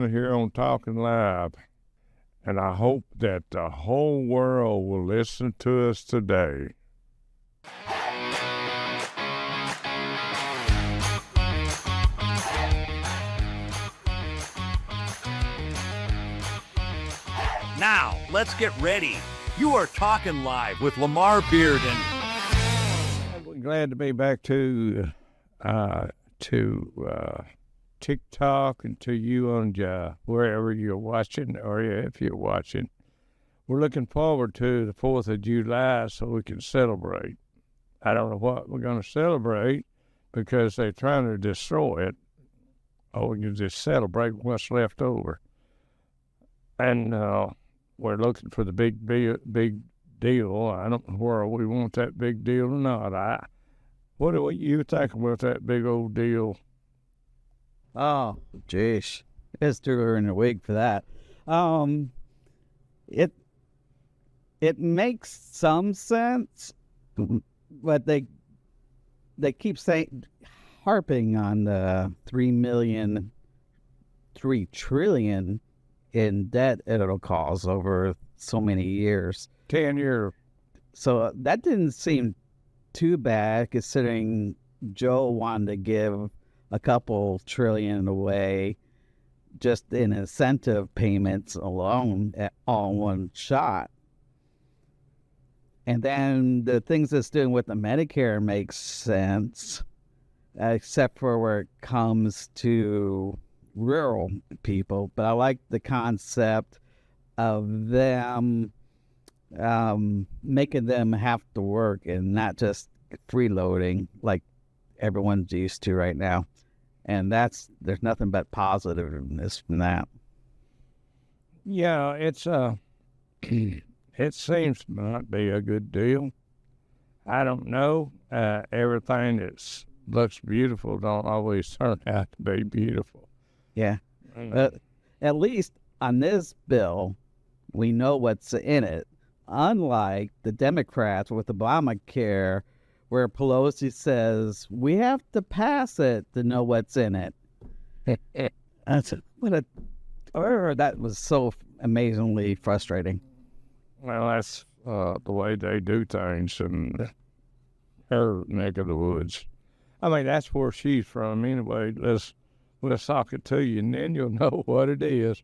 here on Talkin Live, and I hope that the whole world will listen to us today. Now, let's get ready. You are Talkin Live with Lamar Bearden. I'm glad to be back to TikTok and to you on wherever you're watching, or if you're watching. We're looking forward to the 4th of July so we can celebrate. I don't know what we're going to celebrate because they're trying to destroy it, or we can just celebrate what's left over. And we're looking for the big deal. I don't know where we want that big deal or not. What do you think about that big old deal? Oh, jeez. It's too early in the week for that. It makes some sense, but they keep harping on the 3 trillion in debt it'll cause over so many years. 10 years. So that didn't seem too bad, considering Joe wanted to give a couple trillion away just in incentive payments alone all in one shot. And then the things it's doing with the Medicare makes sense, except for where it comes to rural people. But I like the concept of them making them have to work and not just freeloading like everyone's used to right now. And there's nothing but positiveness from that. Yeah, it's it seems to not be a good deal. I don't know. Everything that looks beautiful don't always turn out to be beautiful. Yeah. At least on this bill, we know what's in it. Unlike the Democrats with Obamacare, where Pelosi says, we have to pass it to know what's in it. That was so amazingly frustrating. Well, that's the way they do things in her neck of the woods. I mean, that's where she's from anyway. Let's talk it to you, and then you'll know what it is.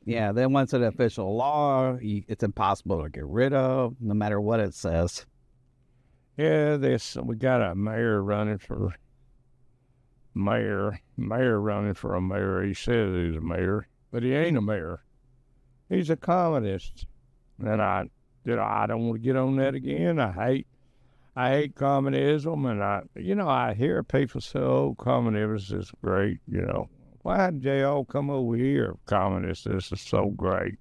Yeah, then once it's an official law, it's impossible to get rid of, no matter what it says. Yeah, we got a mayor running for mayor. Mayor running for a mayor. He says he's a mayor, but he ain't a mayor. He's a communist. And I don't want to get on that again. I hate communism, and I hear people say, "Oh, communism is great." Why did they all come over here? Communists, this is so great.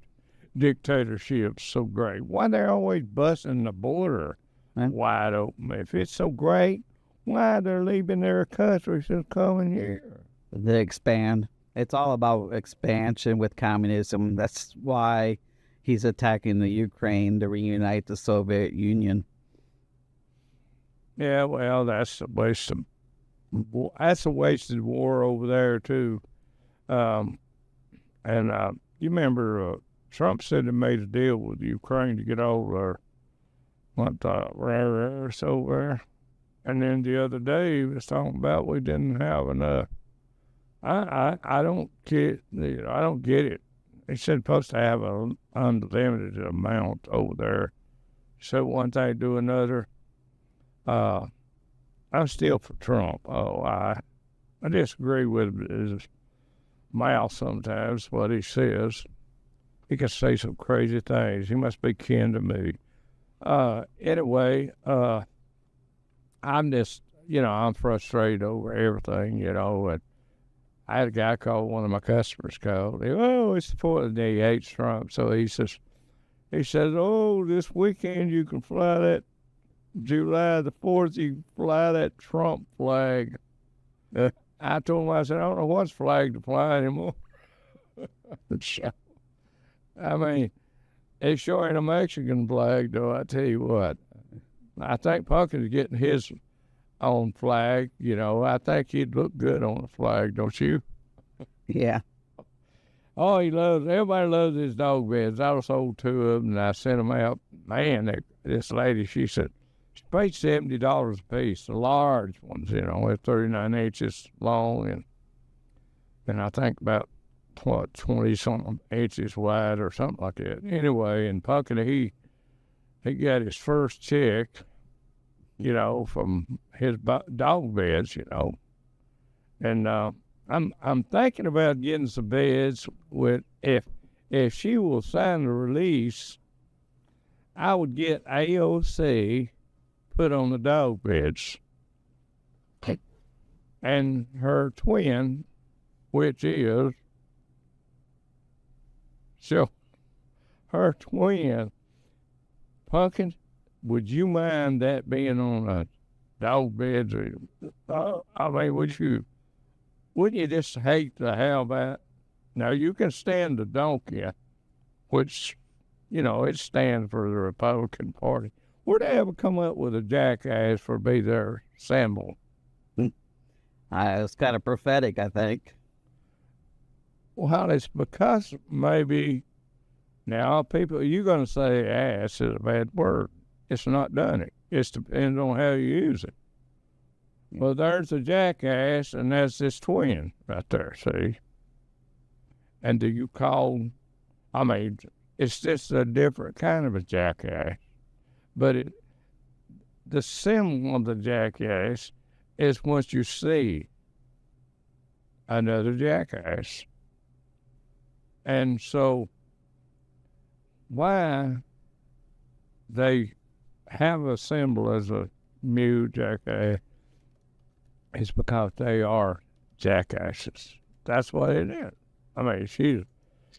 Dictatorship's so great. Why they always busting the border wide open? If it's so great, why they're leaving their countries and coming here? They expand. It's all about expansion with communism. That's why he's attacking the Ukraine to reunite the Soviet Union. Yeah, well, that's a wasted war over there too. You remember Trump said he made a deal with Ukraine to get over there, rare earths over there, and then the other day he was talking about we didn't have enough. I don't get I don't get it. He said supposed to have an unlimited amount over there. So one thing do another. I'm still for Trump. I disagree with his mouth sometimes, what he says. He can say some crazy things. He must be kin to me. Anyway, I'm just, I'm frustrated over everything, and I had a guy call, one of my customers called. It's the 4th of the day, he hates Trump. So he says, this weekend you can fly that July the 4th, you can fly that Trump flag. I told him, I said, I don't know what's flag to fly anymore. I mean, it sure ain't a Mexican flag, though, I tell you what. I think Pumpkin's getting his own flag, I think he'd look good on a flag, don't you? Yeah. Oh, everybody loves his dog beds. I sold 2 of them, and I sent them out. Man, this lady, she said, she paid $70 a piece, the large ones, they're 39 inches long, and I think about, 20-something inches wide or something like that. Anyway, in Puckett, he got his first check, from his dog beds, and I'm thinking about getting some beds with if she will sign the release, I would get AOC put on the dog beds, and her twin, which is her twin, Pumpkin. Would you mind that being on a dog bed? I mean, wouldn't you just hate to have that? Now, you can stand the donkey, which, it stands for the Republican Party. Where'd they ever come up with a jackass for be their symbol? It's kind of prophetic, I think. Well, it's because maybe now people, you're going to say ass is a bad word. It's not done it. It depends on how you use it. Well, there's a jackass, and that's this twin right there, see? And do you call, it's just a different kind of a jackass. But the symbol of the jackass is once you see another jackass. And so why they have a symbol as a mute jackass is because they are jackasses. That's what it is. She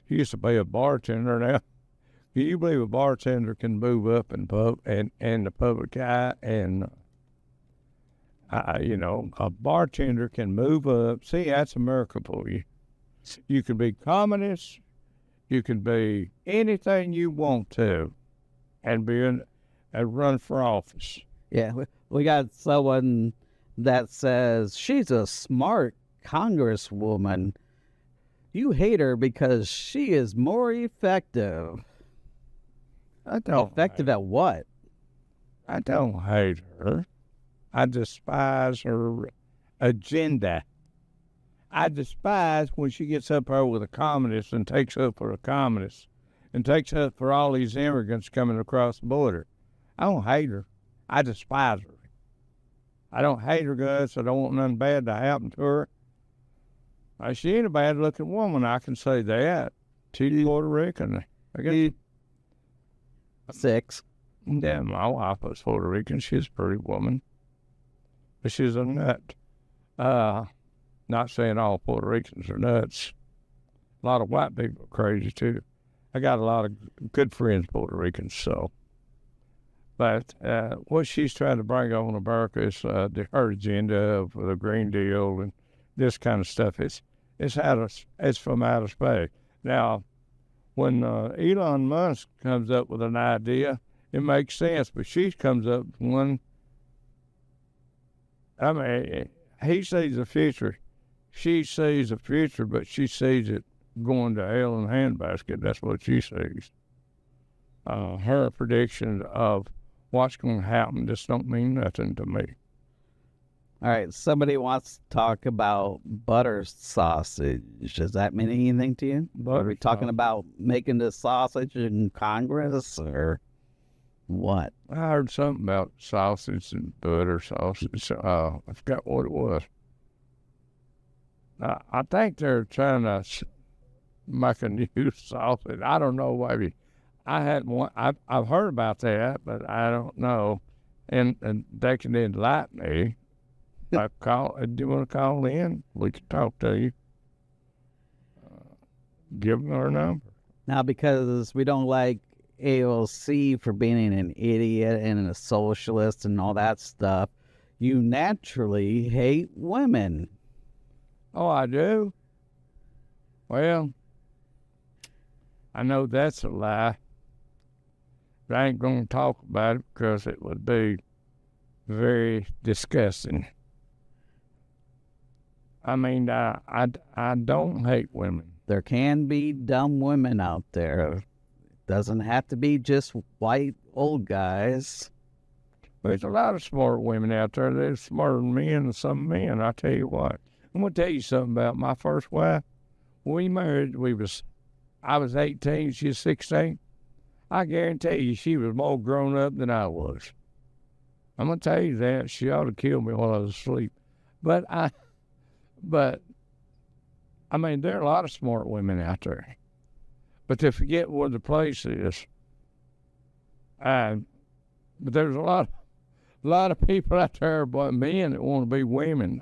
used to be a bartender. Now, can you believe a bartender can move up in the public eye? And, a bartender can move up. See, that's America for you. You can be communist. You can be anything you want to and run for office. Yeah, we got someone that says she's a smart congresswoman. You hate her because she is more effective. Effective at what? I don't hate her. I despise her agenda. I despise when she gets up there with a communist and takes up for a communist and takes up for all these immigrants coming across the border. I don't hate her. I despise her. I don't hate her guts. I don't want nothing bad to happen to her. She ain't a bad-looking woman, I can say that. She's Puerto Rican. I guess 6. Yeah, my wife was Puerto Rican. She's a pretty woman. But she's a nut. Not saying all Puerto Ricans are nuts. A lot of white people are crazy, too. I got a lot of good friends, Puerto Ricans, so. But what she's trying to bring on America is her agenda of the Green Deal and this kind of stuff. It's from outer space. Now, when Elon Musk comes up with an idea, it makes sense. But she comes up with one. He sees the future. She sees the future, but she sees it going to hell in a handbasket. That's what she sees. Her prediction of what's going to happen just don't mean nothing to me. All right, somebody wants to talk about butter sausage. Does that mean anything to you? Are we talking about making the sausage in Congress or what? I heard something about sausage and butter sausage. I forgot what it was. I think they're trying to make a new sausage. I don't know, maybe. I had one. I've heard about that, but I don't know. And they can enlighten me. Do you want to call in? We can talk to you. Give them our number. Now, because we don't like AOC for being an idiot and a socialist and all that stuff, you naturally hate women. Oh, I do? Well, I know that's a lie. But I ain't going to talk about it because it would be very disgusting. I don't hate women. there can be dumb women out there. Doesn't have to be just white old guys. There's a lot of smart women out there. They're smarter than men and some men. I tell you what. I'm gonna tell you something about my first wife. When we married, I was 18, she was 16. I guarantee you she was more grown up than I was. I'm gonna tell you that. She ought to kill me while I was asleep. But I mean, there are a lot of smart women out there. But they forget where the place is. But there's a lot of people out there, but men that want to be women.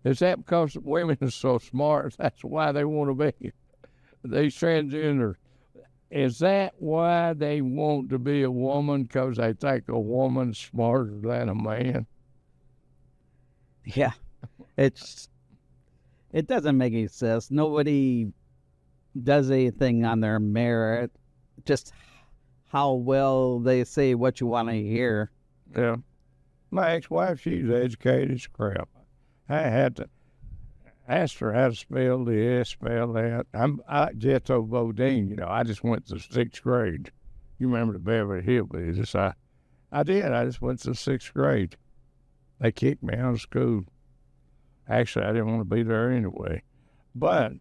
Is that because women are so smart? That's why they want to be these transgender. Is that why they want to be a woman? Because they think a woman's smarter than a man? Yeah, it doesn't make any sense. Nobody does anything on their merit, just how well they say what you want to hear. Yeah. My ex-wife, she's educated as crap. I had to ask her how to spell this, spell that. I Jetto Bodine, I just went to 6th grade. You remember the Beverly Hillbillies? I did. I just went to 6th grade. They kicked me out of school. Actually, I didn't want to be there anyway. But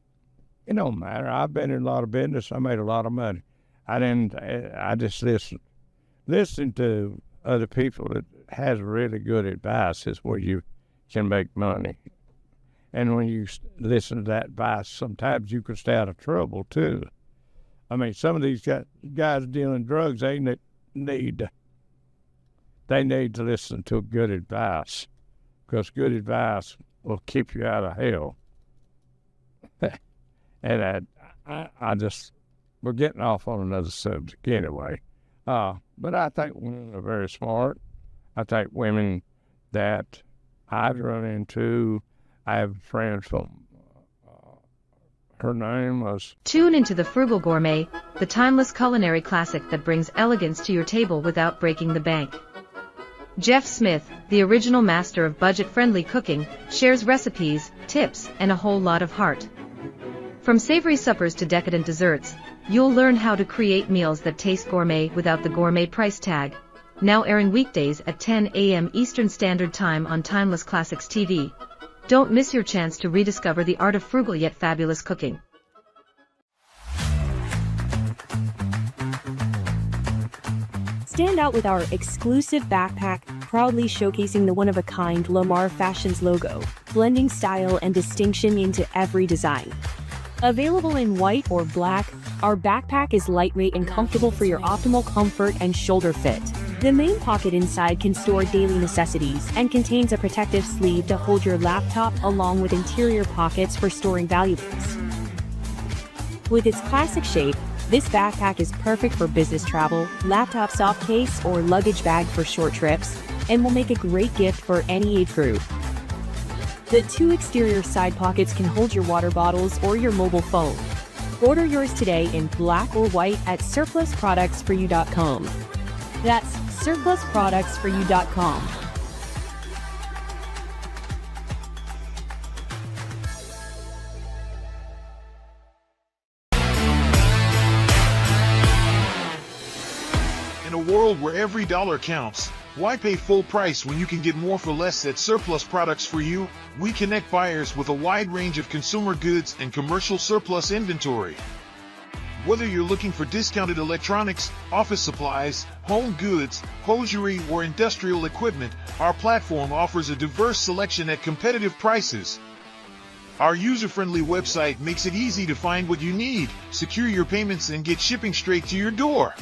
it don't matter. I've been in a lot of business. I made a lot of money. I just listened. Listening to other people that has really good advice is where you can make money. And when you listen to that advice, sometimes you can stay out of trouble too. I mean, some of these guys dealing drugs, they need to listen to good advice, because good advice will keep you out of hell. And we're getting off on another subject anyway. But I think women are very smart. I think women that I've run into, I have friends from, her name was... Tune into The Frugal Gourmet, the timeless culinary classic that brings elegance to your table without breaking the bank. Jeff Smith, the original master of budget-friendly cooking, shares recipes, tips, and a whole lot of heart. From savory suppers to decadent desserts, you'll learn how to create meals that taste gourmet without the gourmet price tag. Now airing weekdays at 10 a.m. Eastern Standard Time on Timeless Classics TV. Don't miss your chance to rediscover the art of frugal yet fabulous cooking. Stand out with our exclusive backpack, proudly showcasing the one-of-a-kind Lamar Fashions logo, blending style and distinction into every design. Available in white or black, our backpack is lightweight and comfortable for your optimal comfort and shoulder fit. The main pocket inside can store daily necessities and contains a protective sleeve to hold your laptop, along with interior pockets for storing valuables. With its classic shape, this backpack is perfect for business travel, laptop soft case, or luggage bag for short trips, and will make a great gift for any age group. The 2 exterior side pockets can hold your water bottles or your mobile phone. Order yours today in black or white at surplusproductsforyou.com. That's surplusproductsforyou.com. In a world where every dollar counts, why pay full price when you can get more for less at Surplus Products For You? We connect buyers with a wide range of consumer goods and commercial surplus inventory. Whether you're looking for discounted electronics, office supplies, home goods, hosiery, or industrial equipment, our platform offers a diverse selection at competitive prices. Our user-friendly website makes it easy to find what you need, secure your payments, and get shipping straight to your door.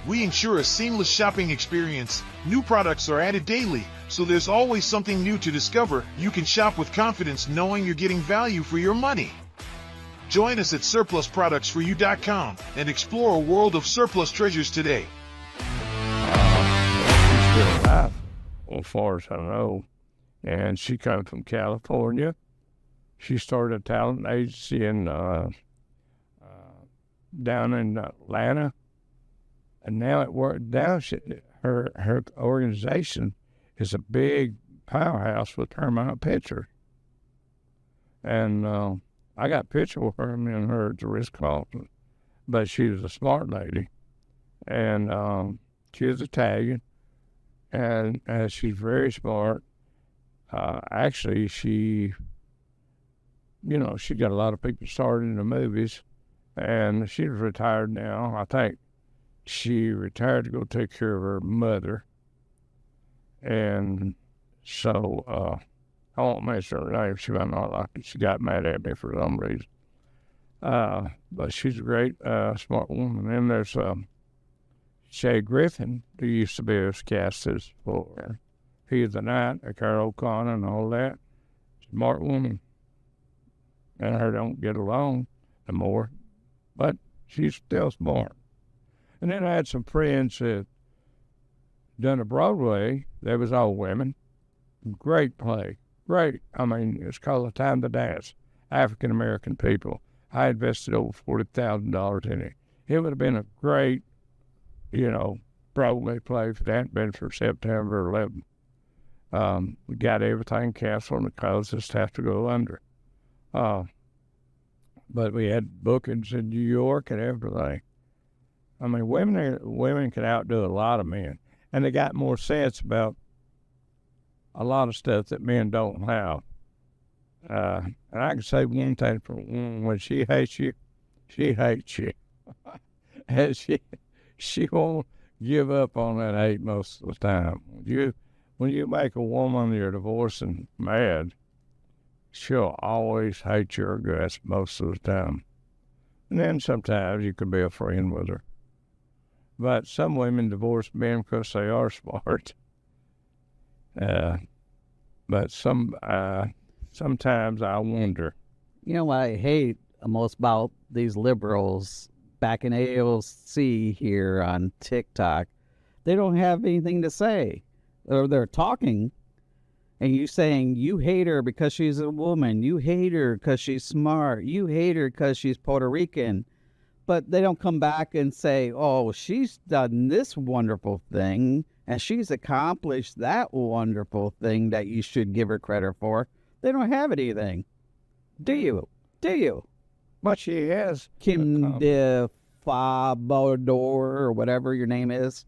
We ensure a seamless shopping experience. New products are added daily, so there's always something new to discover. You can shop with confidence knowing you're getting value for your money. Join us at surplusproductsforyou.com and explore a world of surplus treasures today. She's still alive, as far as I know. And she comes from California. She started a talent agency down in Atlanta. And now her organization is a big powerhouse with Paramount Pictures. And I got a picture of her, me and her at the Ritz-Carlton. But she was a smart lady. And she was Italian. And she's very smart. Actually, she got a lot of people started in the movies. And she's retired now. I think she retired to go take care of her mother. And so I won't mention her name. She might not like it. She got mad at me for some reason. But she's a great, smart woman. And then there's Shay Griffin, who used to be a cast as for He of the Night, Carol O'Connor and all that. Smart woman. And her don't get along no more. But she's still smart. And then I had some friends that done a Broadway. They was all women. Great play. Great. I mean, it's called The Time to Dance. African-American people. I invested over $40,000 in it. It would have been a great, Broadway play if it hadn't been for September 11th. We got everything canceled because just have to go under. But we had bookings in New York and everything. I mean, women can outdo a lot of men. And they got more sense about a lot of stuff that men don't have. And I can say one thing for a woman: when she hates you, she hates you. And she won't give up on that hate most of the time. When you make a woman you're divorcing mad, she'll always hate your guts most of the time. And then sometimes you can be a friend with her. But some women divorce men because they are smart. But sometimes I wonder. You know what I hate most about these liberals back in AOC here on TikTok? They don't have anything to say. Or they're talking, and you saying you hate her because she's a woman. You hate her because she's smart. You hate her because she's Puerto Rican. But they don't come back and say, oh, she's done this wonderful thing, and she's accomplished that wonderful thing that you should give her credit for. They don't have anything. Do you? Do you? But she has. Kim de Fabador, or whatever your name is.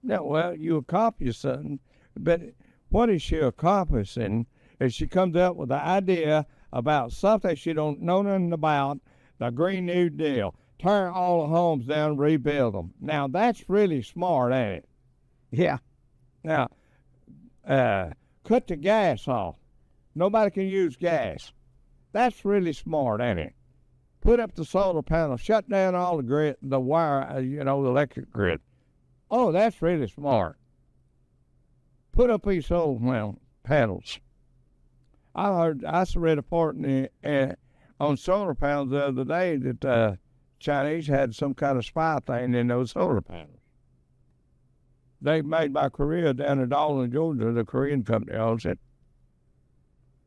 No, well, you accomplish something. But what is she accomplishing if she comes up with the idea about something she don't know nothing about, the Green New Deal? Tear all the homes down, rebuild them. Now, that's really smart, ain't it? Yeah. Now, cut the gas off. Nobody can use gas. That's really smart, ain't it? Put up the solar panels. Shut down all the grid, the wire, the electric grid. Oh, that's really smart. Put up these solar panels. I read a part on solar panels the other day that Chinese had some kind of spy thing in those solar panels. They made by Korea down in Dalton, Georgia. The Korean company owns it.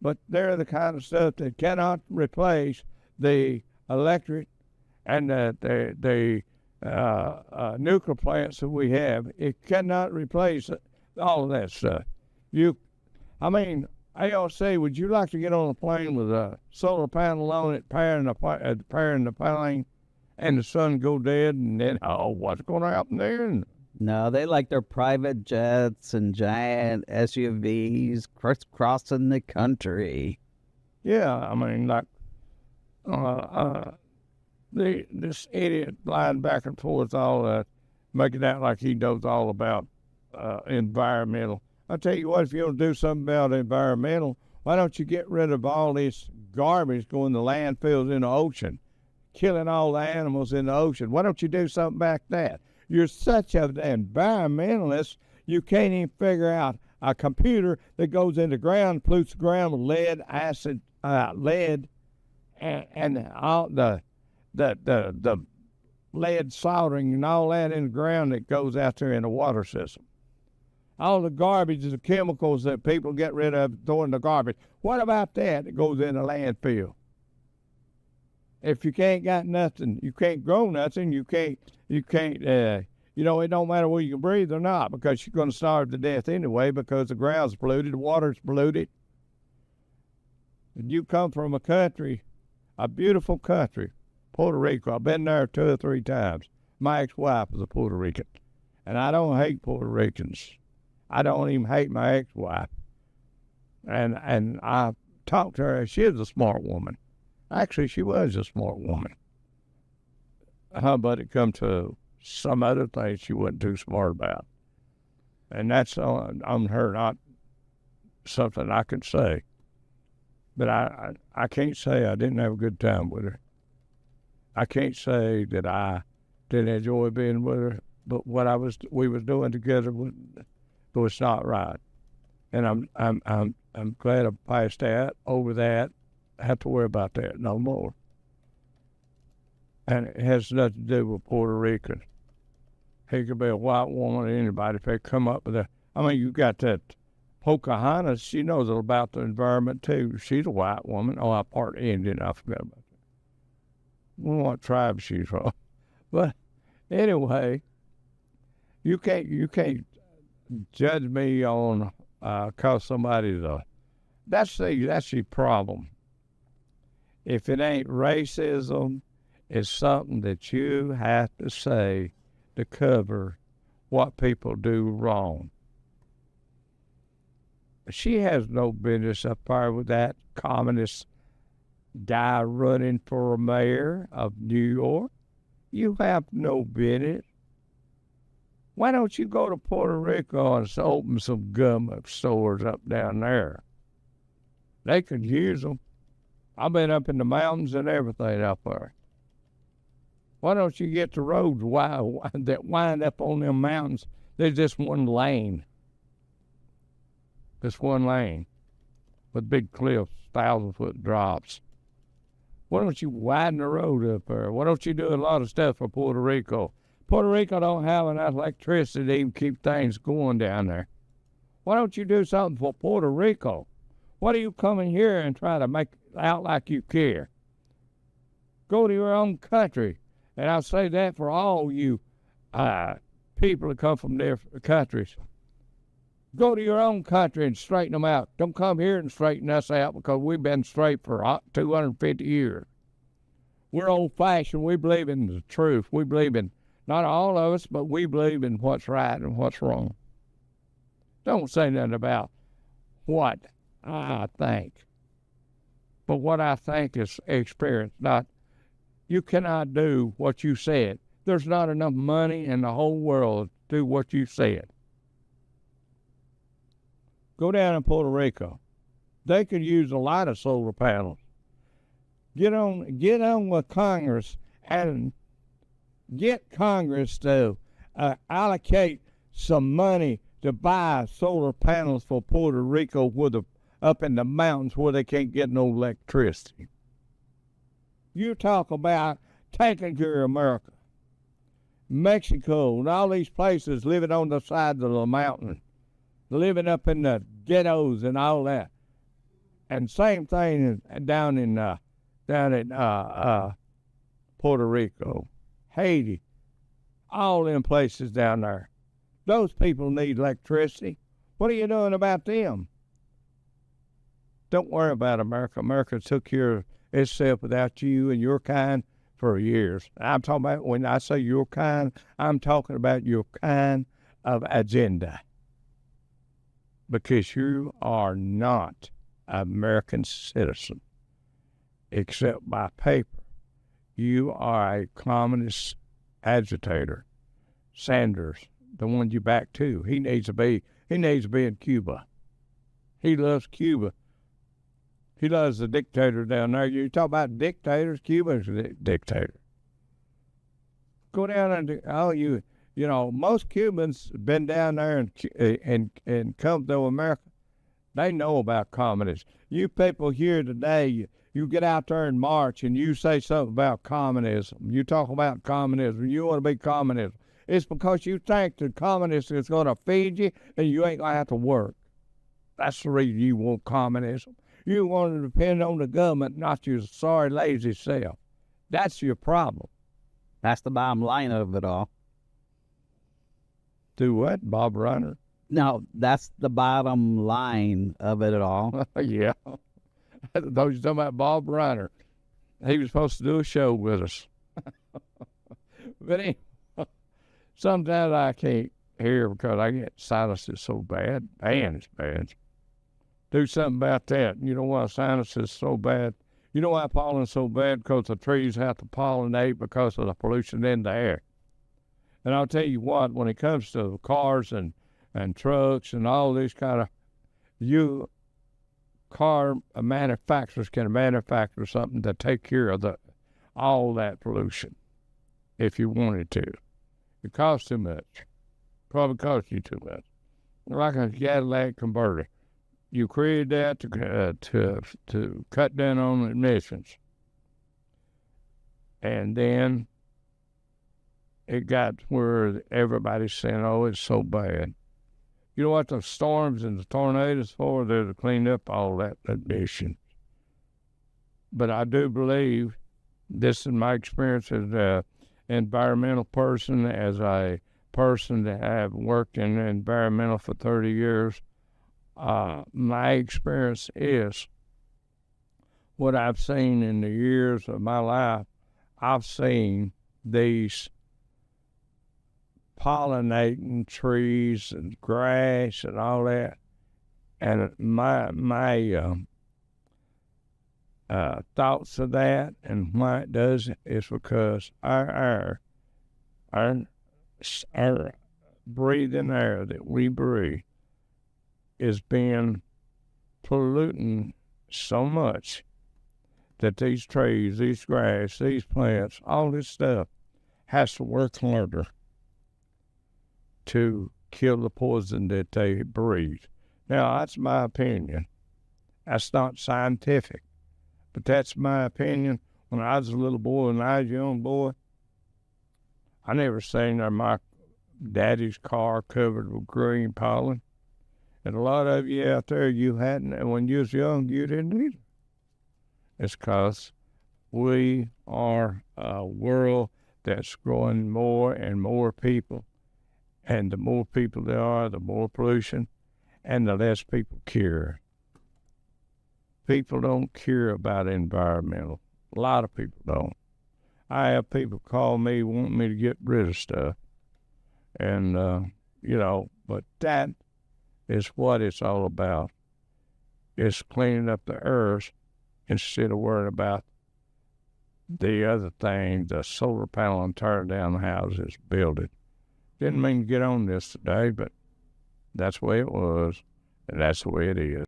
But they're the kind of stuff that cannot replace the electric and the nuclear plants that we have. It cannot replace all of that stuff. AOC, would you like to get on a plane with a solar panel on it, powering the plane, and the sun go dead, and then, what's going to happen there? No, they like their private jets and giant SUVs crisscrossing the country. Yeah, this idiot flying back and forth all that, making out like he knows all about environmental. I tell you what, if you don't do something about environmental, why don't you get rid of all this garbage going to landfills in the ocean, killing all the animals in the ocean? Why don't you do something about that? You're such an environmentalist, you can't even figure out a computer that goes in the ground, pollutes the ground with lead, acid, lead, and all the lead soldering and all that in the ground that goes out there in the water system. All the garbage, the chemicals that people get rid of throwing the garbage. What about that goes in the landfill? If you can't got nothing, you can't grow nothing, you can't, it don't matter whether you can breathe or not, because you're going to starve to death anyway, because the ground's polluted, the water's polluted. And you come from a country A beautiful country, Puerto Rico. I've been there 2 or 3 times. My ex-wife is a Puerto Rican, and I don't hate Puerto Ricans. I don't even hate my ex-wife. And I talked to her. She is a smart woman. Actually, she was a smart woman. But it come to some other things she wasn't too smart about. And that's on her, not something I can say. But I can't say I didn't have a good time with her. I can't say that I didn't enjoy being with her, but what we was doing together was not right. And I'm glad I passed that over that. I have to worry about that no more. And it has nothing to do with Puerto Rican. He could be a white woman or anybody if they come up with that. I mean, you got that Pocahontas. She knows about the environment too. She's a white woman. Oh, I'm part Indian. I forgot about that. I don't know what tribe she's from. But anyway, you can't judge me on cause somebody's that's the problem. If it ain't racism, it's something that you have to say to cover what people do wrong. She has no business up there with that communist guy running for mayor of New York. You have no business. Why don't you go to Puerto Rico and open some gum stores up down there? They could use them. I've been up in the mountains and everything up there. Why don't you get the roads that wind up on them mountains? There's just one lane. Just one lane with big cliffs, 1,000-foot drops. Why don't you widen the road up there? Why don't you do a lot of stuff for Puerto Rico? Puerto Rico don't have enough electricity to even keep things going down there. Why don't you do something for Puerto Rico? Why do you come in here and try to make out like you care? Go to your own country. And I say that for all you people that come from different countries. Go to your own country and straighten them out. Don't come here and straighten us out because we've been straight for 250 years. We're old-fashioned. We believe in the truth. We believe in, not all of us, but we believe in what's right and what's wrong. Don't say nothing about what I think. But what I think is experience, not, you cannot do what you said. There's not enough money in the whole world to do what you said. Go down in Puerto Rico. They could use a lot of solar panels. Get on with Congress and get Congress to allocate some money to buy solar panels for Puerto Rico up in the mountains where they can't get no electricity. You talk about taking care of America. Mexico and all these places living on the sides of the mountain, living up in the ghettos and all that. And same thing down in Puerto Rico, Haiti, all them places down there. Those people need electricity. What are you doing about them? Don't worry about America. America took care of itself without you and your kind for years. I'm talking about, when I say your kind, I'm talking about your kind of agenda. Because you are not an American citizen, except by paper. You are a communist agitator. Sanders, the one you back to, he needs to be in Cuba. He loves Cuba. He loves the dictator down there. You talk about dictators, Cuba's a dictator. Go down and most Cubans been down there and come to America. They know about communism. You people here today, you get out there in March and you say something about communism. You talk about communism. You want to be communism. It's because you think the communist is going to feed you and you ain't going to have to work. That's the reason you want communism. You want to depend on the government, not your sorry, lazy self. That's your problem. That's the bottom line of it all. Do what, Bob Runner? No, that's the bottom line of it all. Yeah. I thought you were talking about Bob Runner. He was supposed to do a show with us. But anyway, sometimes I can't hear because I get sinuses so bad. Man, it's bad. Do something about that. You know why sinuses so bad? You know why pollen's so bad? Because the trees have to pollinate because of the pollution in the air. And I'll tell you what, when it comes to cars and trucks and all this kind of, car manufacturers can manufacture something to take care of all that pollution if you wanted to. It costs too much. Probably costs you too much. Like a Cadillac converter. You created that to cut down on emissions. And then it got where everybody's saying, oh, it's so bad. You know what the storms and the tornadoes for? They're to clean up all that emission. But I do believe, this is my experience as an environmental person, as a person that have worked in environmental for 30 years, my experience is what I've seen in the years of my life. I've seen these pollinating trees and grass and all that. And my thoughts of that and why it does it is because our breathing air that we breathe is being polluting so much that these trees, these grass, these plants, all this stuff has to work harder to kill the poison that they breathe. Now, that's my opinion. That's not scientific, but that's my opinion. When I was a little boy, when I was a young boy, I never seen my daddy's car covered with green pollen. And a lot of you out there, you hadn't, and when you was young, you didn't either. It's because we are a world that's growing more and more people. And the more people there are, the more pollution, and the less people care. People don't care about environmental. A lot of people don't. I have people call me wanting me to get rid of stuff. And, but that is what it's all about. It's cleaning up the earth instead of worrying about the other thing, the solar panel, and tearing down the houses, build it. Didn't mean to get on this today, but that's the way it was, and that's the way it is.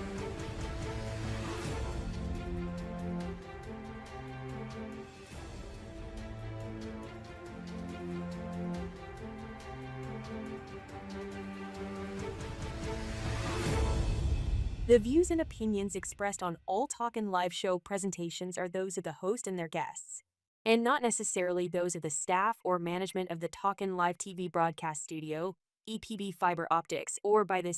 The views and opinions expressed on all Talkin Live Show presentations are those of the host and their guests, and not necessarily those of the staff or management of the Talkin Live TV broadcast studio, EPB Fiber Optics, or by this